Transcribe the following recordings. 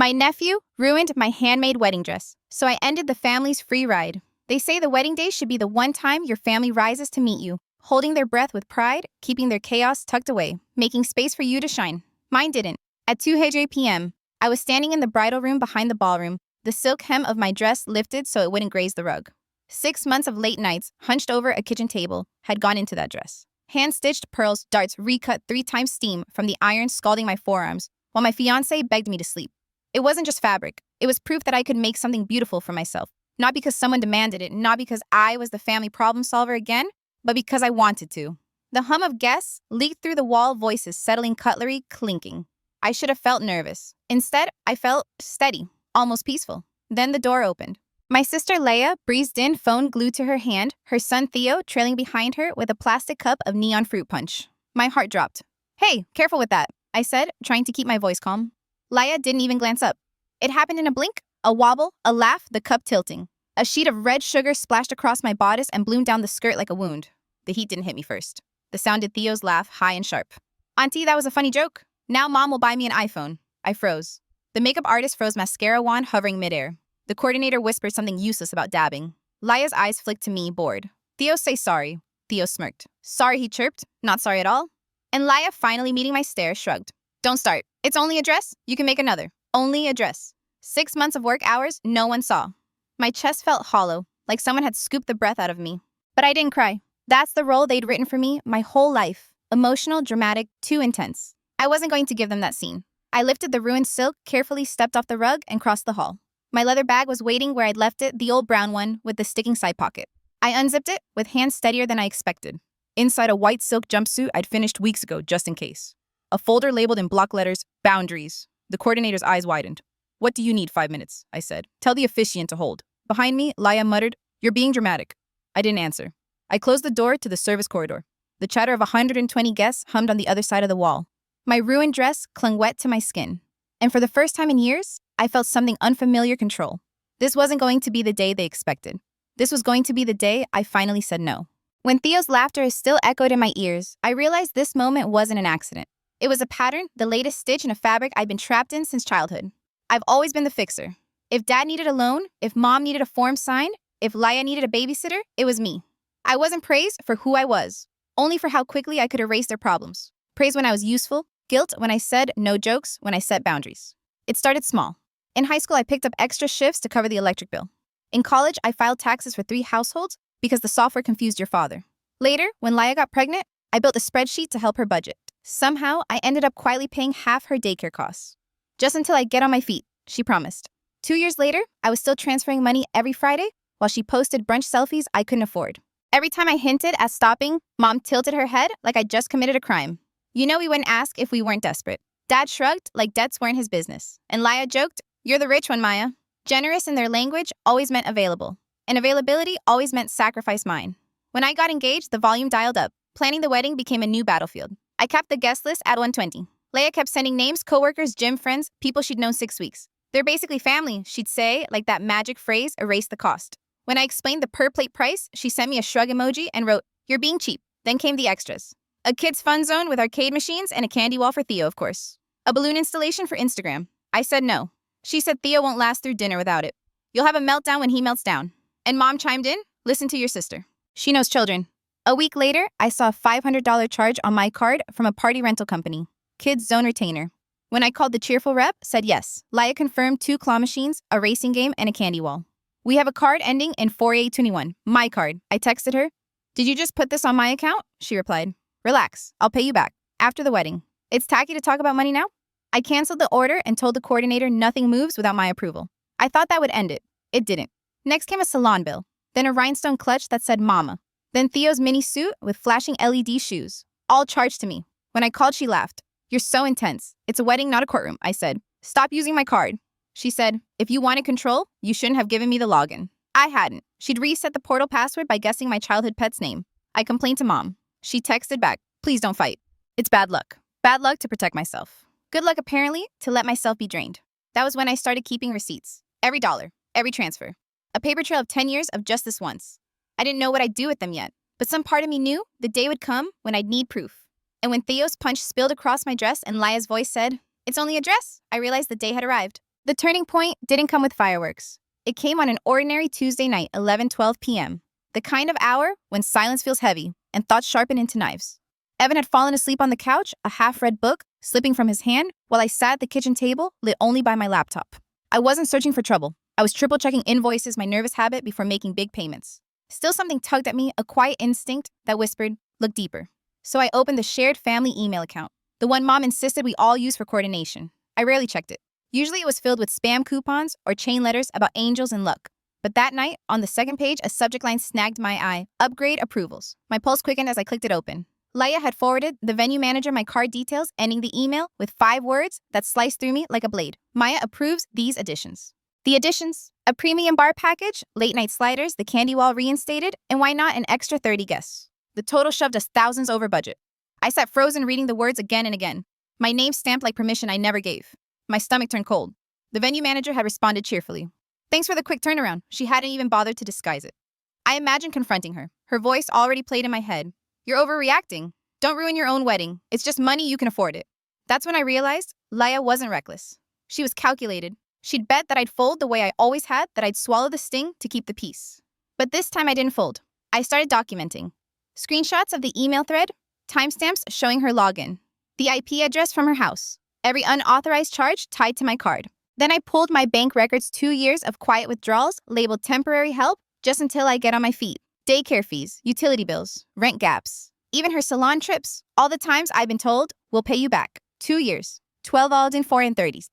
My nephew ruined my handmade wedding dress, so I ended the family's free ride. They say the wedding day should be the one time your family rises to meet you, holding their breath with pride, keeping their chaos tucked away, making space for you to shine. Mine didn't. At 2 p.m., I was standing in the bridal room behind the ballroom, the silk hem of my dress lifted so it wouldn't graze the rug. 6 months of late nights, hunched over a kitchen table, had gone into that dress. Hand-stitched pearls darts recut 3 times steam from the iron scalding my forearms, while my fiancé begged me to sleep. It wasn't just fabric. It was proof that I could make something beautiful for myself. Not because someone demanded it, not because I was the family problem solver again, but because I wanted to. The hum of guests leaked through the wall, voices settling, cutlery clinking. I should have felt nervous. Instead, I felt steady, almost peaceful. Then the door opened. My sister Leia breezed in, phone glued to her hand, her son Theo trailing behind her with a plastic cup of neon fruit punch. My heart dropped. "Hey, careful with that," I said, trying to keep my voice calm. Leia didn't even glance up. It happened in a blink, a wobble, a laugh, the cup tilting. A sheet of red sugar splashed across my bodice and bloomed down the skirt like a wound. The heat didn't hit me first. The sound did Theo's laugh, high and sharp. "Auntie, that was a funny joke. Now Mom will buy me an iPhone." I froze. The makeup artist froze, mascara wand hovering midair. The coordinator whispered something useless about dabbing. Leia's eyes flicked to me, bored. "Theo, say sorry." Theo smirked. "Sorry," he chirped. "Not sorry at all." And Leia, finally meeting my stare, shrugged. "Don't start. It's only a dress. You can make another. Only a dress." 6 months of work hours no one saw. My chest felt hollow, like someone had scooped the breath out of me. But I didn't cry. That's the role they'd written for me my whole life. Emotional, dramatic, too intense. I wasn't going to give them that scene. I lifted the ruined silk, carefully stepped off the rug, and crossed the hall. My leather bag was waiting where I'd left it, the old brown one with the sticking side pocket. I unzipped it, with hands steadier than I expected. Inside a white silk jumpsuit I'd finished weeks ago, just in case. A folder labeled in block letters, "Boundaries." The coordinator's eyes widened. "What do you need? 5 minutes," I said. "Tell the officiant to hold." Behind me, Leia muttered, "You're being dramatic." I didn't answer. I closed the door to the service corridor. The chatter of 120 guests hummed on the other side of the wall. My ruined dress clung wet to my skin. And for the first time in years, I felt something unfamiliar control. This wasn't going to be the day they expected. This was going to be the day I finally said no. When Theo's laughter still echoed in my ears, I realized this moment wasn't an accident. It was a pattern, the latest stitch in a fabric I'd been trapped in since childhood. I've always been the fixer. If Dad needed a loan, if Mom needed a form signed, if Leia needed a babysitter, it was me. I wasn't praised for who I was, only for how quickly I could erase their problems. Praise when I was useful, guilt when I said no jokes, when I set boundaries. It started small. In high school, I picked up extra shifts to cover the electric bill. In college, I filed taxes for 3 households because the software confused your father. Later, when Leia got pregnant, I built a spreadsheet to help her budget. Somehow, I ended up quietly paying half her daycare costs. "Just until I get on my feet," she promised. 2 years later, I was still transferring money every Friday while she posted brunch selfies I couldn't afford. Every time I hinted at stopping, Mom tilted her head like I'd just committed a crime. "You know we wouldn't ask if we weren't desperate." Dad shrugged like debts weren't his business. And Leia joked, "You're the rich one, Maya." Generous in their language always meant available. And availability always meant sacrifice mine. When I got engaged, the volume dialed up. Planning the wedding became a new battlefield. I kept the guest list at 120. Leia kept sending names, coworkers, gym friends, people she'd known 6 weeks. "They're basically family," she'd say, like that magic phrase, "erase the cost." When I explained the per-plate price, she sent me a shrug emoji and wrote, "You're being cheap." Then came the extras. A kids' fun zone with arcade machines and a candy wall for Theo, of course. A balloon installation for Instagram. I said no. She said Theo won't last through dinner without it. "You'll have a meltdown when he melts down." And Mom chimed in, "Listen to your sister. She knows children." A week later, I saw a $500 charge on my card from a party rental company. Kids Zone Retainer. When I called the cheerful rep, said yes. Leia confirmed 2 claw machines, a racing game, and a candy wall. "We have a card ending in 4821. My card." I texted her. "Did you just put this on my account?" She replied. "Relax. I'll pay you back. After the wedding." It's tacky to talk about money now? I canceled the order and told the coordinator nothing moves without my approval. I thought that would end it. It didn't. Next came a salon bill. Then a rhinestone clutch that said Mama. Then Theo's mini suit with flashing LED shoes. All charged to me. When I called, she laughed. "You're so intense. It's a wedding, not a courtroom," I said. "Stop using my card." She said, "If you wanted control, you shouldn't have given me the login." I hadn't. She'd reset the portal password by guessing my childhood pet's name. I complained to Mom. She texted back, "Please don't fight. It's bad luck." Bad luck to protect myself. Good luck, apparently, to let myself be drained. That was when I started keeping receipts. Every dollar, every transfer. A paper trail of 10 years of just this once. I didn't know what I'd do with them yet, but some part of me knew the day would come when I'd need proof. And when Theo's punch spilled across my dress and Leia's voice said, "It's only a dress," I realized the day had arrived. The turning point didn't come with fireworks. It came on an ordinary Tuesday night, 11:12 p.m., the kind of hour when silence feels heavy and thoughts sharpen into knives. Evan had fallen asleep on the couch, a half-read book slipping from his hand, while I sat at the kitchen table, lit only by my laptop. I wasn't searching for trouble. I was triple-checking invoices, my nervous habit before making big payments. Still something tugged at me, a quiet instinct that whispered, look deeper. So I opened the shared family email account, the one Mom insisted we all use for coordination. I rarely checked it. Usually it was filled with spam coupons or chain letters about angels and luck. But that night, on the second page, a subject line snagged my eye, upgrade approvals. My pulse quickened as I clicked it open. Laia had forwarded the venue manager my card details, ending the email with 5 words that sliced through me like a blade. Maya approves these additions. The additions: a premium bar package, late night sliders, the candy wall reinstated, and why not an extra 30 guests. The total shoved us thousands over budget. I sat frozen reading the words again and again. My name stamped like permission I never gave. My stomach turned cold. The venue manager had responded cheerfully. Thanks for the quick turnaround. She hadn't even bothered to disguise it. I imagined confronting her. Her voice already played in my head. You're overreacting. Don't ruin your own wedding. It's just money, you can afford it. That's when I realized Laia wasn't reckless. She was calculated. She'd bet that I'd fold the way I always had, that I'd swallow the sting to keep the peace. But this time I didn't fold. I started documenting. Screenshots of the email thread, timestamps showing her login, the IP address from her house, every unauthorized charge tied to my card. Then I pulled my bank records, 2 years of quiet withdrawals, labeled temporary help, just until I get on my feet. Daycare fees, utility bills, rent gaps, even her salon trips, all the times I've been told, we'll pay you back. 2 years, 12 all in 4 and 30s.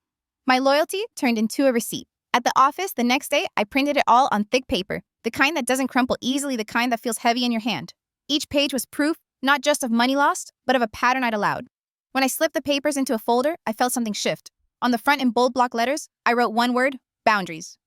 My loyalty turned into a receipt. At the office the next day, I printed it all on thick paper, the kind that doesn't crumple easily, the kind that feels heavy in your hand. Each page was proof, not just of money lost, but of a pattern I'd allowed. When I slipped the papers into a folder, I felt something shift. On the front in bold block letters, I wrote one word: boundaries.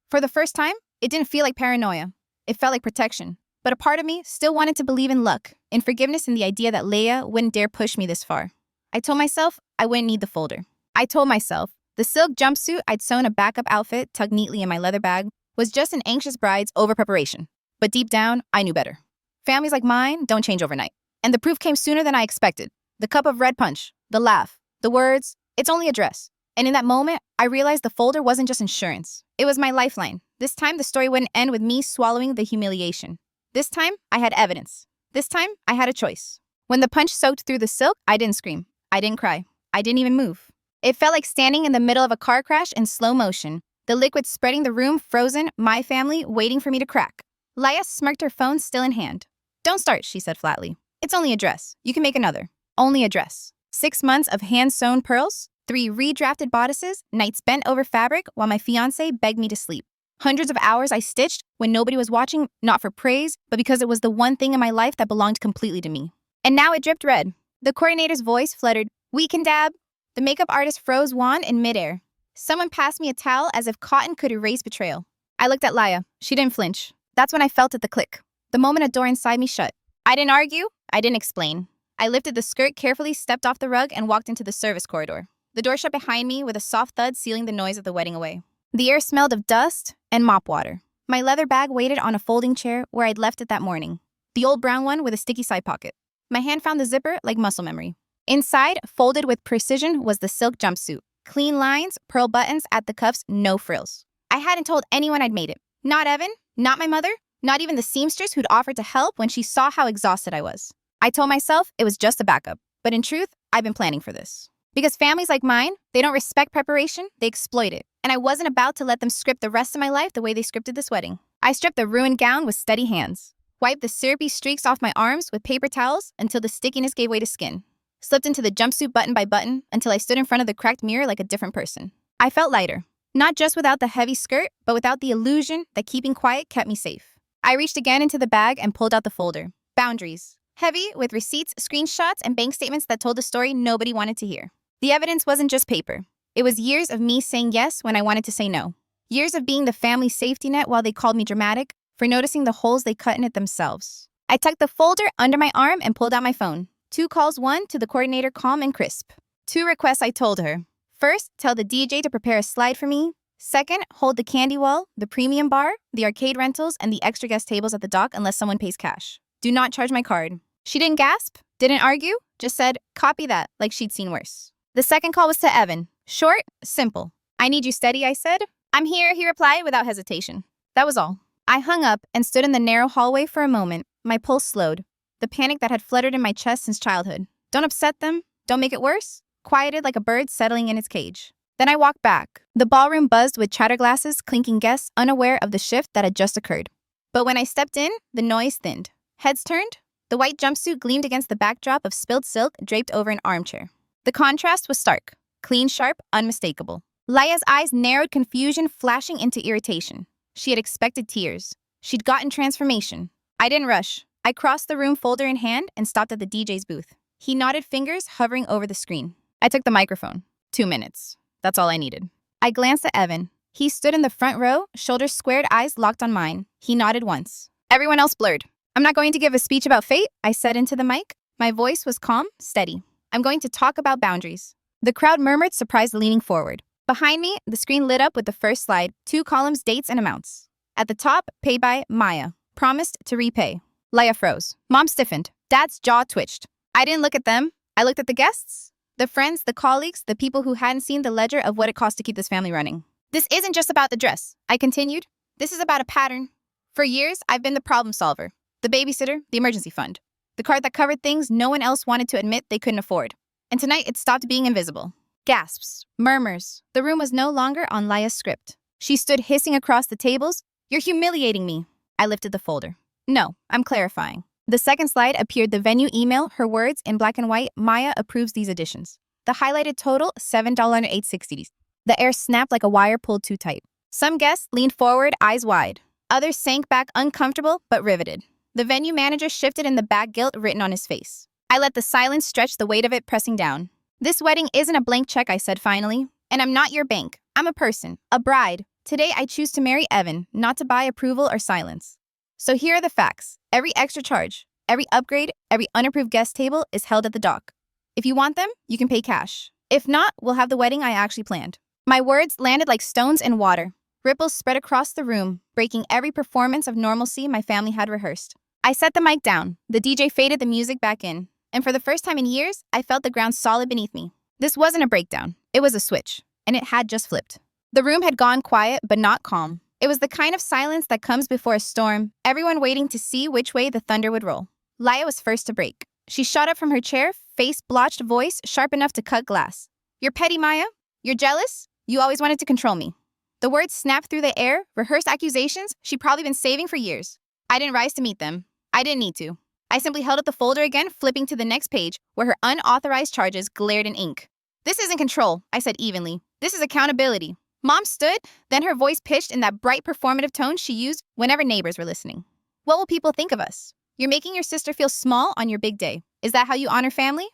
For the first time, it didn't feel like paranoia. It felt like protection. But a part of me still wanted to believe in luck, in forgiveness, in the idea that Leia wouldn't dare push me this far. I told myself I wouldn't need the folder. I told myself the silk jumpsuit I'd sewn a backup outfit tucked neatly in my leather bag was just an anxious bride's over-preparation. But deep down, I knew better. Families like mine don't change overnight. And the proof came sooner than I expected. The cup of red punch, the laugh, the words, it's only a dress. And in that moment, I realized the folder wasn't just insurance. It was my lifeline. This time, the story wouldn't end with me swallowing the humiliation. This time, I had evidence. This time, I had a choice. When the punch soaked through the silk, I didn't scream. I didn't cry. I didn't even move. It felt like standing in the middle of a car crash in slow motion, the liquid spreading the room, frozen, my family waiting for me to crack. Laia smirked, her phone still in hand. Don't start, she said flatly. It's only a dress. You can make another. Only a dress. 6 months of hand-sewn pearls, 3 redrafted bodices, nights bent over fabric while my fiancé begged me to sleep. Hundreds of hours I stitched when nobody was watching, not for praise, but because it was the one thing in my life that belonged completely to me. And now it dripped red. The coordinator's voice fluttered, "We can dab." The makeup artist froze wand in midair. Someone passed me a towel as if cotton could erase betrayal. I looked at Laia. She didn't flinch. That's when I felt it, the click. The moment a door inside me shut. I didn't argue. I didn't explain. I lifted the skirt carefully, stepped off the rug, and walked into the service corridor. The door shut behind me with a soft thud, sealing the noise of the wedding away. The air smelled of dust and mop water. My leather bag waited on a folding chair where I'd left it that morning. The old brown one with a sticky side pocket. My hand found the zipper like muscle memory. Inside, folded with precision, was the silk jumpsuit. Clean lines, pearl buttons at the cuffs, no frills. I hadn't told anyone I'd made it. Not Evan, not my mother, not even the seamstress who'd offered to help when she saw how exhausted I was. I told myself it was just a backup. But in truth, I've been planning for this. Because families like mine, they don't respect preparation, they exploit it. And I wasn't about to let them script the rest of my life the way they scripted this wedding. I stripped the ruined gown with steady hands, wiped the syrupy streaks off my arms with paper towels until the stickiness gave way to skin, slipped into the jumpsuit button by button until I stood in front of the cracked mirror like a different person. I felt lighter, not just without the heavy skirt, but without the illusion that keeping quiet kept me safe. I reached again into the bag and pulled out the folder. Boundaries. Heavy with receipts, screenshots, and bank statements that told a story nobody wanted to hear. The evidence wasn't just paper. It was years of me saying yes when I wanted to say no. Years of being the family's safety net while they called me dramatic for noticing the holes they cut in it themselves. I tucked the folder under my arm and pulled out my phone. 2 calls, 1 to the coordinator, calm and crisp. 2 requests I told her. First, tell the DJ to prepare a slide for me. Second, hold the candy wall, the premium bar, the arcade rentals, and the extra guest tables at the dock unless someone pays cash. Do not charge my card. She didn't gasp, didn't argue, just said, copy that, like she'd seen worse. The second call was to Evan. Short, simple. I need you steady, I said. I'm here, he replied without hesitation. That was all. I hung up and stood in the narrow hallway for a moment. My pulse slowed. The panic that had fluttered in my chest since childhood. Don't upset them. Don't make it worse. Quieted like a bird settling in its cage. Then I walked back. The ballroom buzzed with chatterglasses, clinking guests unaware of the shift that had just occurred. But when I stepped in, the noise thinned. Heads turned. The white jumpsuit gleamed against the backdrop of spilled silk draped over an armchair. The contrast was stark. Clean, sharp, unmistakable. Laya's eyes narrowed, confusion flashing into irritation. She had expected tears. She'd gotten transformation. I didn't rush. I crossed the room, folder in hand, and stopped at the DJ's booth. He nodded, fingers hovering over the screen. I took the microphone. 2 minutes. That's all I needed. I glanced at Evan. He stood in the front row, shoulders squared, eyes locked on mine. He nodded once. Everyone else blurred. I'm not going to give a speech about fate, I said into the mic. My voice was calm, steady. I'm going to talk about boundaries. The crowd murmured, surprised, leaning forward. Behind me, the screen lit up with the first slide, 2 columns, dates and amounts. At the top, paid by Maya. Promised to repay. Laya froze. Mom stiffened. Dad's jaw twitched. I didn't look at them. I looked at the guests. The friends, the colleagues, the people who hadn't seen the ledger of what it cost to keep this family running. This isn't just about the dress, I continued. This is about a pattern. For years, I've been the problem solver. The babysitter, the emergency fund. The card that covered things no one else wanted to admit they couldn't afford. And tonight, it stopped being invisible. Gasps. Murmurs. The room was no longer on Laya's script. She stood hissing across the tables. You're humiliating me. I lifted the folder. No, I'm clarifying. The second slide appeared the venue email, her words in black and white. Maya approves these additions. The highlighted total, $7.0860. The air snapped like a wire pulled too tight. Some guests leaned forward, eyes wide. Others sank back, uncomfortable but riveted. The venue manager shifted in the back, guilt written on his face. I let the silence stretch, the weight of it pressing down. This wedding isn't a blank check, I said finally. And I'm not your bank. I'm a person, a bride. Today I choose to marry Evan, not to buy approval or silence. So here are the facts. Every extra charge, every upgrade, every unapproved guest table is held at the dock. If you want them, you can pay cash. If not, we'll have the wedding I actually planned. My words landed like stones in water. Ripples spread across the room, breaking every performance of normalcy my family had rehearsed. I set the mic down. The DJ faded the music back in. And for the first time in years, I felt the ground solid beneath me. This wasn't a breakdown. It was a switch. And it had just flipped. The room had gone quiet, but not calm. It was the kind of silence that comes before a storm, everyone waiting to see which way the thunder would roll. Laya was first to break. She shot up from her chair, face blotched, voice sharp enough to cut glass. You're petty, Maya? You're jealous? You always wanted to control me. The words snapped through the air, rehearsed accusations she'd probably been saving for years. I didn't rise to meet them. I didn't need to. I simply held up the folder again, flipping to the next page, where her unauthorized charges glared in ink. This isn't control, I said evenly. This is accountability. Mom stood, then her voice pitched in that bright performative tone she used whenever neighbors were listening. What will people think of us? You're making your sister feel small on your big day. Is that how you honor family?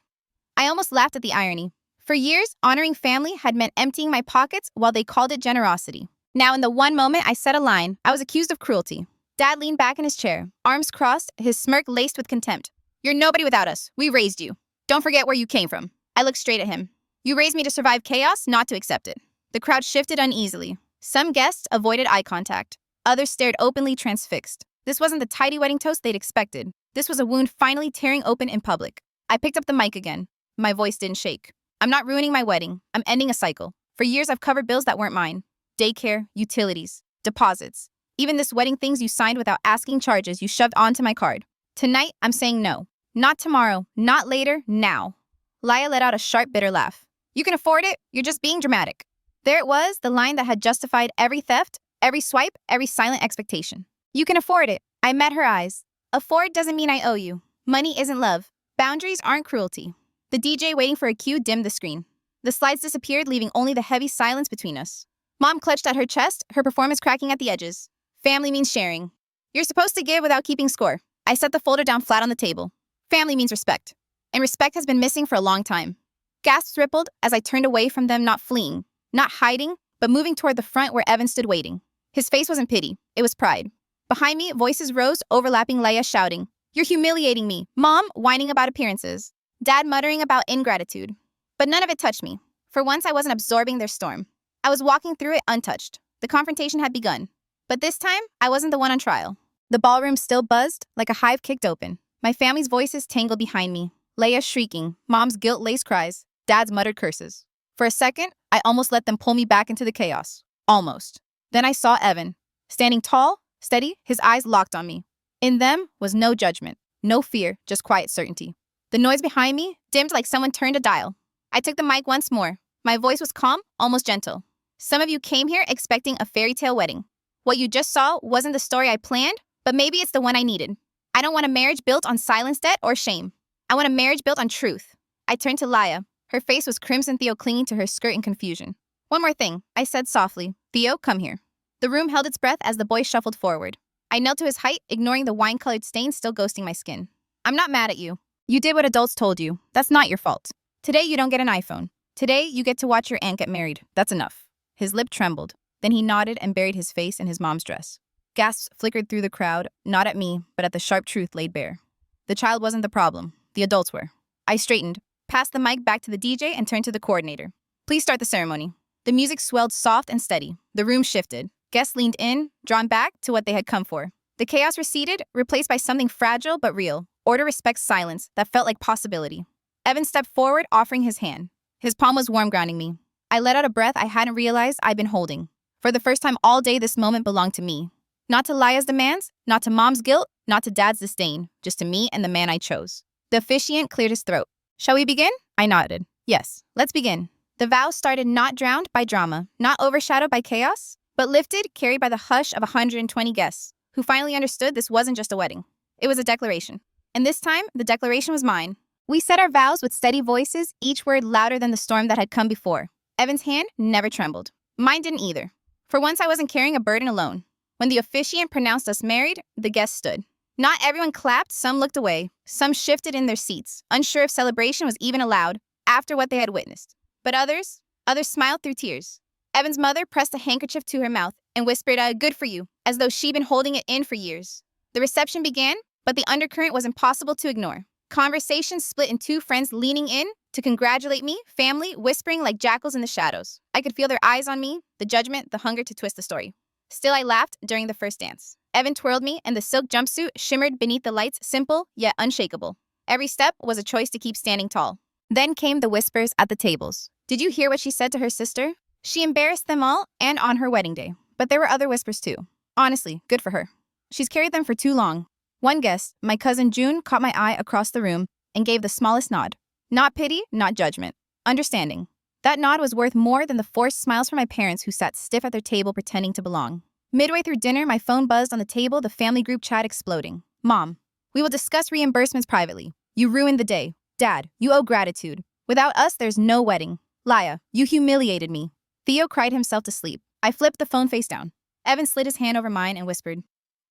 I almost laughed at the irony. For years, honoring family had meant emptying my pockets while they called it generosity. Now, in the one moment I said a line, I was accused of cruelty. Dad leaned back in his chair, arms crossed, his smirk laced with contempt. You're nobody without us. We raised you. Don't forget where you came from. I looked straight at him. You raised me to survive chaos, not to accept it. The crowd shifted uneasily. Some guests avoided eye contact. Others stared openly, transfixed. This wasn't the tidy wedding toast they'd expected. This was a wound finally tearing open in public. I picked up the mic again. My voice didn't shake. I'm not ruining my wedding. I'm ending a cycle. For years, I've covered bills that weren't mine. Daycare, utilities, deposits. Even this wedding things you signed without asking, charges you shoved onto my card. Tonight, I'm saying no. Not tomorrow, not later, now. Laya let out a sharp, bitter laugh. You can afford it. You're just being dramatic. There it was, the line that had justified every theft, every swipe, every silent expectation. You can afford it. I met her eyes. Afford doesn't mean I owe you. Money isn't love. Boundaries aren't cruelty. The DJ waiting for a cue dimmed the screen. The slides disappeared, leaving only the heavy silence between us. Mom clutched at her chest, her performance cracking at the edges. Family means sharing. You're supposed to give without keeping score. I set the folder down flat on the table. Family means respect. And respect has been missing for a long time. Gasps rippled as I turned away from them, not fleeing, not hiding, but moving toward the front where Evan stood waiting. His face wasn't pity, it was pride. Behind me, voices rose, overlapping, Laya shouting, You're humiliating me. Mom whining about appearances. Dad muttering about ingratitude. But none of it touched me. For once, I wasn't absorbing their storm. I was walking through it untouched. The confrontation had begun. But this time, I wasn't the one on trial. The ballroom still buzzed, like a hive kicked open. My family's voices tangled behind me. Laya shrieking, Mom's guilt-laced cries, Dad's muttered curses. For a second, I almost let them pull me back into the chaos. Almost. Then I saw Evan, standing tall, steady, his eyes locked on me. In them was no judgment, no fear, just quiet certainty. The noise behind me dimmed like someone turned a dial. I took the mic once more. My voice was calm, almost gentle. Some of you came here expecting a fairy tale wedding. What you just saw wasn't the story I planned, but maybe it's the one I needed. I don't want a marriage built on silence, debt, or shame. I want a marriage built on truth. I turned to Laya. Her face was crimson, Theo clinging to her skirt in confusion. One more thing, I said softly. Theo, come here. The room held its breath as the boy shuffled forward. I knelt to his height, ignoring the wine-colored stain still ghosting my skin. I'm not mad at you. You did what adults told you. That's not your fault. Today you don't get an iPhone. Today you get to watch your aunt get married. That's enough. His lip trembled. Then he nodded and buried his face in his mom's dress. Gasps flickered through the crowd, not at me, but at the sharp truth laid bare. The child wasn't the problem. The adults were. I straightened, passed the mic back to the DJ, and turned to the coordinator. Please start the ceremony. The music swelled soft and steady. The room shifted. Guests leaned in, drawn back to what they had come for. The chaos receded, replaced by something fragile but real. Order, respect, silence that felt like possibility. Evan stepped forward, offering his hand. His palm was warm, grounding me. I let out a breath I hadn't realized I'd been holding. For the first time all day, this moment belonged to me. Not to Laya's demands, not to mom's guilt, not to dad's disdain, just to me and the man I chose. The officiant cleared his throat. Shall we begin? I nodded. Yes, let's begin. The vows started not drowned by drama, not overshadowed by chaos, but lifted, carried by the hush of 120 guests, who finally understood this wasn't just a wedding. It was a declaration. And this time, the declaration was mine. We said our vows with steady voices, each word louder than the storm that had come before. Evan's hand never trembled. Mine didn't either. For once, I wasn't carrying a burden alone. When the officiant pronounced us married, the guests stood. Not everyone clapped, some looked away. Some shifted in their seats, unsure if celebration was even allowed after what they had witnessed. But others smiled through tears. Evan's mother pressed a handkerchief to her mouth and whispered, good for you, as though she'd been holding it in for years. The reception began, but the undercurrent was impossible to ignore. Conversation split in two friends leaning in to congratulate me, family whispering like jackals in the shadows. I could feel their eyes on me, the judgment, the hunger to twist the story. Still, I laughed during the first dance. Evan twirled me, and the silk jumpsuit shimmered beneath the lights, simple yet unshakable. Every step was a choice to keep standing tall. Then came the whispers at the tables. Did you hear what she said to her sister? She embarrassed them all, and on her wedding day. But there were other whispers too. Honestly, good for her. She's carried them for too long. One guest, my cousin June, caught my eye across the room and gave the smallest nod. Not pity, not judgment. Understanding. That nod was worth more than the forced smiles from my parents who sat stiff at their table pretending to belong. Midway through dinner, my phone buzzed on the table, the family group chat exploding. Mom, we will discuss reimbursements privately. You ruined the day. Dad, you owe gratitude. Without us, there's no wedding. Laya, you humiliated me. Theo cried himself to sleep. I flipped the phone face down. Evan slid his hand over mine and whispered,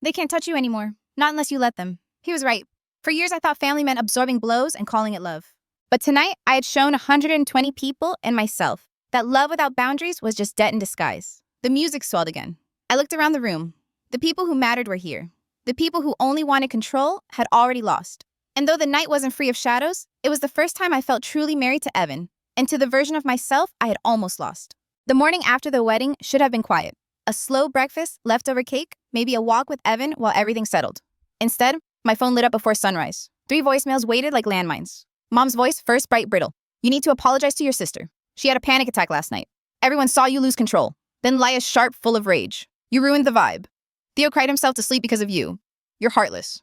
They can't touch you anymore. Not unless you let them. He was right. For years, I thought family meant absorbing blows and calling it love. But tonight, I had shown 120 people and myself that love without boundaries was just debt in disguise. The music swelled again. I looked around the room. The people who mattered were here. The people who only wanted control had already lost. And though the night wasn't free of shadows, it was the first time I felt truly married to Evan, and to the version of myself I had almost lost. The morning after the wedding should have been quiet. A slow breakfast, leftover cake, maybe a walk with Evan while everything settled. Instead, my phone lit up before sunrise. 3 voicemails waited like landmines. Mom's voice, first bright, brittle. You need to apologize to your sister. She had a panic attack last night. Everyone saw you lose control. Then Laia sharp, full of rage. You ruined the vibe. Theo cried himself to sleep because of you. You're heartless.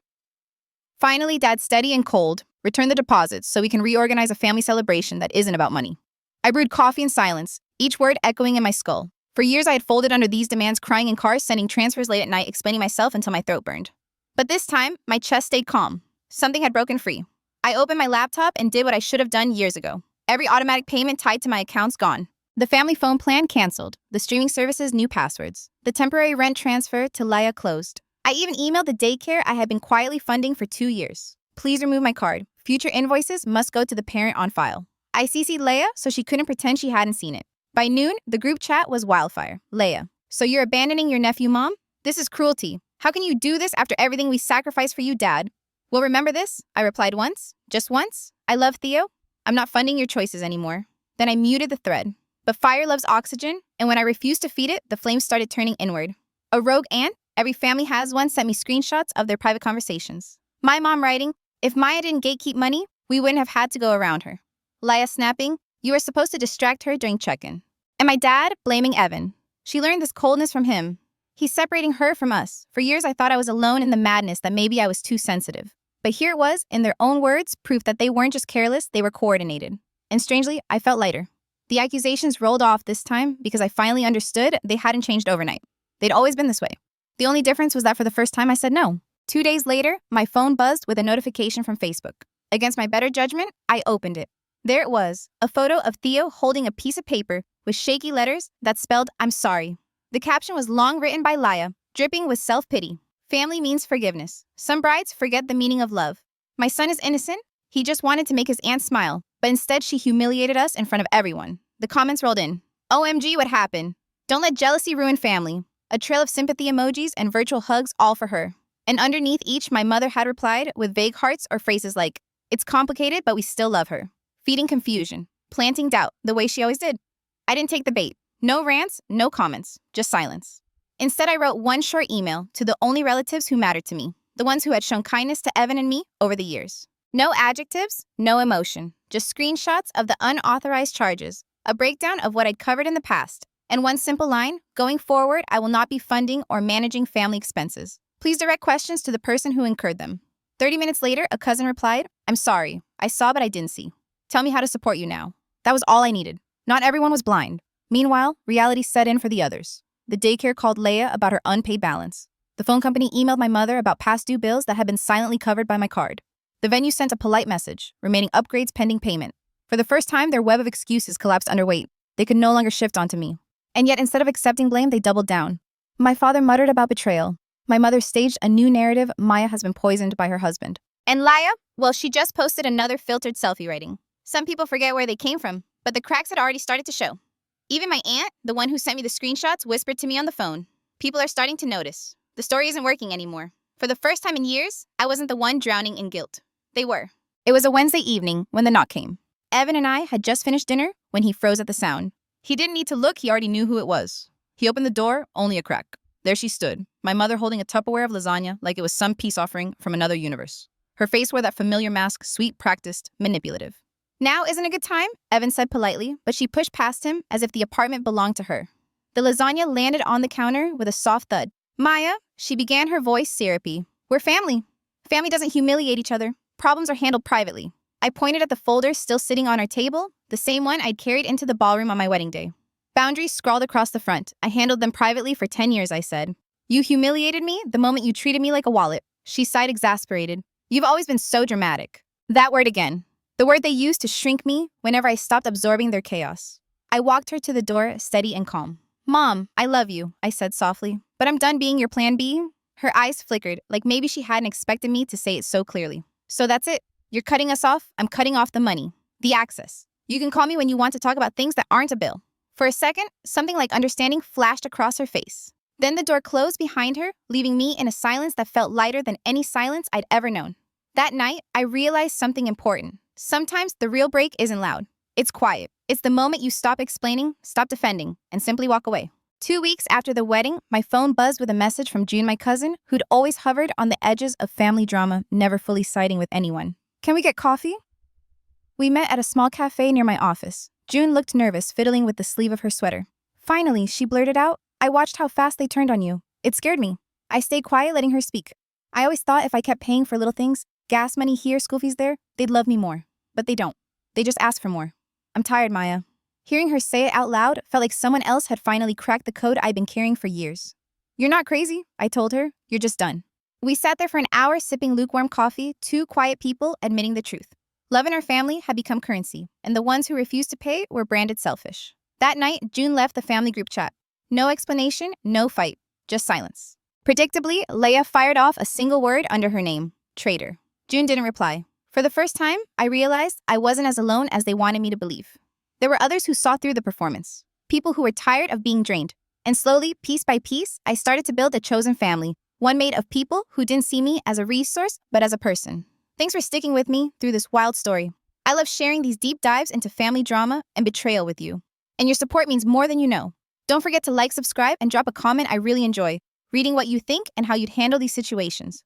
Finally, Dad, steady and cold, returned the deposits so we can reorganize a family celebration that isn't about money. I brewed coffee in silence, each word echoing in my skull. For years, I had folded under these demands, crying in cars, sending transfers late at night, explaining myself until my throat burned. But this time, my chest stayed calm. Something had broken free. I opened my laptop and did what I should have done years ago. Every automatic payment tied to my account's gone. The family phone plan canceled. The streaming service's new passwords. The temporary rent transfer to Laia closed. I even emailed the daycare I had been quietly funding for 2 years. Please remove my card. Future invoices must go to the parent on file. I CC'd Leia so she couldn't pretend she hadn't seen it. By noon, the group chat was wildfire. Leia, so you're abandoning your nephew, Mom? This is cruelty. How can you do this after everything we sacrificed for you, Dad? Well, remember this? I replied once. Just once. I love Theo. I'm not funding your choices anymore. Then I muted the thread. But fire loves oxygen, and when I refused to feed it, the flames started turning inward. A rogue aunt, every family has one, sent me screenshots of their private conversations. My mom writing, if Maya didn't gatekeep money, we wouldn't have had to go around her. Laia snapping, You were supposed to distract her during check-in. And my dad blaming Evan. She learned this coldness from him. He's separating her from us. For years, I thought I was alone in the madness, that maybe I was too sensitive. But here it was, in their own words, proof that they weren't just careless, they were coordinated. And strangely, I felt lighter. The accusations rolled off this time because I finally understood they hadn't changed overnight. They'd always been this way. The only difference was that for the first time I said no. 2 days later, my phone buzzed with a notification from Facebook. Against my better judgment, I opened it. There it was, a photo of Theo holding a piece of paper with shaky letters that spelled, "I'm sorry." The caption was long written by Laya, dripping with self-pity. Family means forgiveness. Some brides forget the meaning of love. My son is innocent. He just wanted to make his aunt smile, but instead she humiliated us in front of everyone. The comments rolled in. OMG, what happened? Don't let jealousy ruin family. A trail of sympathy emojis and virtual hugs all for her. And underneath each, my mother had replied with vague hearts or phrases like, "It's complicated, but we still love her." Feeding confusion, planting doubt, the way she always did. I didn't take the bait. No rants, no comments, just silence. Instead, I wrote one short email to the only relatives who mattered to me, the ones who had shown kindness to Evan and me over the years. No adjectives, no emotion, just screenshots of the unauthorized charges, a breakdown of what I'd covered in the past, and one simple line, going forward, I will not be funding or managing family expenses. Please direct questions to the person who incurred them. 30 minutes later, a cousin replied, "I'm sorry. I saw but I didn't see. Tell me how to support you now." That was all I needed. Not everyone was blind. Meanwhile, reality set in for the others. The daycare called Leia about her unpaid balance. The phone company emailed my mother about past due bills that had been silently covered by my card. The venue sent a polite message, remaining upgrades pending payment. For the first time, their web of excuses collapsed under weight. They could no longer shift onto me. And yet, instead of accepting blame, they doubled down. My father muttered about betrayal. My mother staged a new narrative, Maya has been poisoned by her husband. And Laya? Well, she just posted another filtered selfie writing. Some people forget where they came from, but the cracks had already started to show. Even my aunt, the one who sent me the screenshots, whispered to me on the phone. People are starting to notice. The story isn't working anymore. For the first time in years, I wasn't the one drowning in guilt. They were. It was a Wednesday evening when the knock came. Evan and I had just finished dinner when he froze at the sound. He didn't need to look, he already knew who it was. He opened the door, only a crack. There she stood, my mother holding a Tupperware of lasagna like it was some peace offering from another universe. Her face wore that familiar mask, sweet, practiced, manipulative. "Now isn't a good time," Evan said politely, but she pushed past him as if the apartment belonged to her. The lasagna landed on the counter with a soft thud. "Maya," she began, her voice syrupy. "We're family. Family doesn't humiliate each other. Problems are handled privately." I pointed at the folder still sitting on our table, the same one I'd carried into the ballroom on my wedding day. Boundaries scrawled across the front. I handled them privately for 10 years, I said. "You humiliated me the moment you treated me like a wallet." She sighed, exasperated. "You've always been so dramatic." That word again. The word they used to shrink me whenever I stopped absorbing their chaos. I walked her to the door, steady and calm. "Mom, I love you," I said softly, "but I'm done being your plan B." Her eyes flickered, like maybe she hadn't expected me to say it so clearly. "So that's it. You're cutting us off. I'm cutting off the money, the access. You can call me when you want to talk about things that aren't a bill." For a second, something like understanding flashed across her face. Then the door closed behind her, leaving me in a silence that felt lighter than any silence I'd ever known. That night, I realized something important. Sometimes the real break isn't loud. It's quiet. It's the moment you stop explaining, stop defending, and simply walk away. 2 weeks after the wedding, my phone buzzed with a message from June, my cousin, who'd always hovered on the edges of family drama, never fully siding with anyone. "Can we get coffee?" We met at a small cafe near my office. June looked nervous, fiddling with the sleeve of her sweater. Finally, she blurted out, "I watched how fast they turned on you. It scared me." I stayed quiet, letting her speak. I always thought if I kept paying for little things, gas money here, school fees there, they'd love me more. But they don't. They just ask for more. "I'm tired, Maya." Hearing her say it out loud felt like someone else had finally cracked the code I'd been carrying for years. "You're not crazy," I told her. "You're just done." We sat there for an hour sipping lukewarm coffee, two quiet people admitting the truth. Love in our family had become currency, and the ones who refused to pay were branded selfish. That night, June left the family group chat. No explanation, no fight, just silence. Predictably, Leia fired off a single word under her name, traitor. June didn't reply. For the first time, I realized I wasn't as alone as they wanted me to believe. There were others who saw through the performance, people who were tired of being drained. And slowly, piece by piece, I started to build a chosen family, one made of people who didn't see me as a resource, but as a person. Thanks for sticking with me through this wild story. I love sharing these deep dives into family drama and betrayal with you. And your support means more than you know. Don't forget to like, subscribe, and drop a comment. I really enjoy reading what you think and how you'd handle these situations.